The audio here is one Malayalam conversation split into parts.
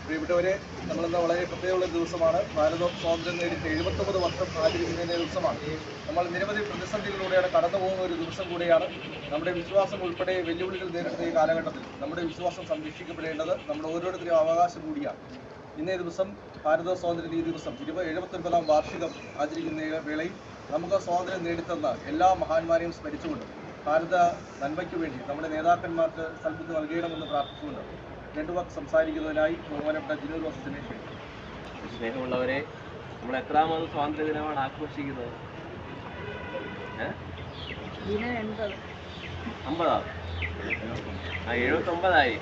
പ്രിയപ്പെട്ടവരെ, നമ്മളിന്ന് വളരെ പ്രത്യേകമുള്ള ദിവസമാണ്. ഭാരതം സ്വാതന്ത്ര്യം നേടിയിട്ട് 79 വർഷം ആചരിക്കുന്നതിൻ്റെ ദിവസമാണ്. നമ്മൾ നിരവധി പ്രതിസന്ധികളിലൂടെയാണ് കടന്നു പോകുന്ന ഒരു ദിവസം കൂടിയാണ്. നമ്മുടെ വിശ്വാസം ഉൾപ്പെടെ വെല്ലുവിളികൾ നേരിടുന്ന ഈ കാലഘട്ടത്തിൽ നമ്മുടെ വിശ്വാസം സംരക്ഷിക്കപ്പെടേണ്ടത് നമ്മുടെ ഓരോരുത്തരും അവകാശം കൂടിയാണ്. ഇന്നേ ദിവസം ഭാരത സ്വാതന്ത്ര്യ ദിവസം 79ാം വാർഷികം ആചരിക്കുന്ന വേളയിൽ നമുക്ക് സ്വാതന്ത്ര്യം നേടിത്തന്ന എല്ലാ മഹാന്മാരെയും സ്മരിച്ചുകൊണ്ട് ഭാരത നന്മയ്ക്ക് വേണ്ടി നമ്മുടെ നേതാക്കന്മാർക്ക് സൽബുദ്ധി നൽകണമെന്ന് പ്രാർത്ഥിച്ചുകൊണ്ട് രണ്ടു വാക്ക് സംസാരിക്കുന്നതിനായി ബഹുമാനപ്പെട്ട ജിനൂർ വസത്തിനെ ക്ഷണിക്കുന്നു. സ്നേഹമുള്ളവരെ, നമ്മൾ എത്രാമത് സ്വാതന്ത്ര്യ ദിനമാണ് ആഘോഷിക്കുന്നത്? 79ആയി.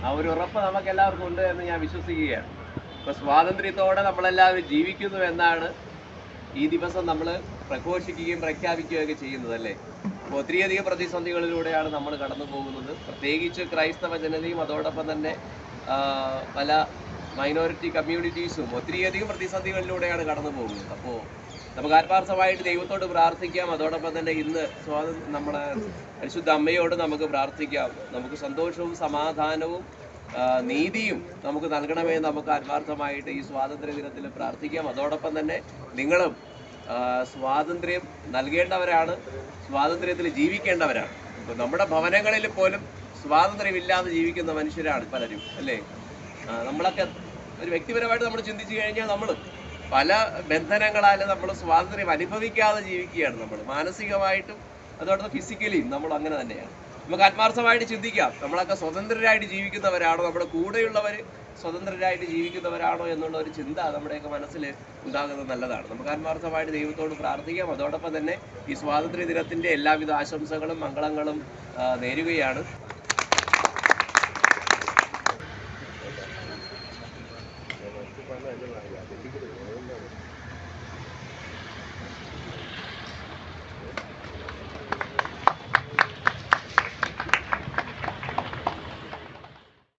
ആ ഒരു ഉറപ്പ് നമുക്ക് എല്ലാവർക്കും ഉണ്ട് എന്ന് ഞാൻ വിശ്വസിക്കുകയാണ്. ഇപ്പോൾ സ്വാതന്ത്ര്യത്തോടെ നമ്മളെല്ലാവരും ജീവിക്കുന്നു എന്നാണ് ഈ ദിവസം നമ്മൾ പ്രഘോഷിക്കുകയും പ്രഖ്യാപിക്കുകയൊക്കെ ചെയ്യുന്നത്, അല്ലേ? അപ്പോൾ ഒത്തിരിയധികം പ്രതിസന്ധികളിലൂടെയാണ് നമ്മൾ കടന്നു പോകുന്നത്. പ്രത്യേകിച്ച് ക്രൈസ്തവ ജനതയും അതോടൊപ്പം തന്നെ പല മൈനോറിറ്റി കമ്മ്യൂണിറ്റീസും ഒത്തിരിയധികം പ്രതിസന്ധികളിലൂടെയാണ് കടന്നു പോകുന്നത്. അപ്പോൾ നമുക്ക് ആത്മാർത്ഥമായിട്ട് ദൈവത്തോട് പ്രാർത്ഥിക്കാം. അതോടൊപ്പം തന്നെ ഇന്ന് നമ്മുടെ പരിശുദ്ധ അമ്മയോട് നമുക്ക് പ്രാർത്ഥിക്കാം. നമുക്ക് സന്തോഷവും സമാധാനവും നീതിയും നമുക്ക് നൽകണമേ നമുക്ക് ആത്മാർത്ഥമായിട്ട് ഈ സ്വാതന്ത്ര്യ ദിനത്തിൽ പ്രാർത്ഥിക്കാം. അതോടൊപ്പം തന്നെ നിങ്ങളും സ്വാതന്ത്ര്യം നൽകേണ്ടവരാണ്, സ്വാതന്ത്ര്യത്തിൽ ജീവിക്കേണ്ടവരാണ്. ഇപ്പോൾ നമ്മുടെ ഭവനങ്ങളിൽ പോലും സ്വാതന്ത്ര്യമില്ലാതെ ജീവിക്കുന്ന മനുഷ്യരാണ് പലരും, അല്ലേ? നമ്മളൊക്കെ ഒരു വ്യക്തിപരമായിട്ട് നമ്മൾ ചിന്തിച്ചു കഴിഞ്ഞാൽ നമ്മൾ പല ബന്ധനങ്ങളാൽ നമ്മൾ സ്വാതന്ത്ര്യം അനുഭവിക്കാതെ ജീവിക്കുകയാണ്. നമ്മൾ മാനസികമായിട്ടും അതോടൊപ്പം ഫിസിക്കലിയും നമ്മൾ അങ്ങനെ തന്നെയാണ്. നമുക്ക് ആത്മാർത്ഥമായിട്ട് ചിന്തിക്കാം, നമ്മളൊക്കെ സ്വതന്ത്രരായിട്ട് ജീവിക്കുന്നവരാണോ, നമ്മുടെ കൂടെയുള്ളവർ സ്വതന്ത്രരായിട്ട് ജീവിക്കുന്നവരാണോ എന്നുള്ള ഒരു ചിന്ത നമ്മുടെയൊക്കെ മനസ്സിൽ ഉണ്ടാകുന്നത് നല്ലതാണ്. നമുക്ക് ആത്മാർത്ഥമായിട്ട് ദൈവത്തോട് പ്രാർത്ഥിക്കാം. അതോടൊപ്പം തന്നെ ഈ സ്വാതന്ത്ര്യ ദിനത്തിൻ്റെ എല്ലാവിധ ആശംസകളും മംഗളങ്ങളും നേരുകയാണ്.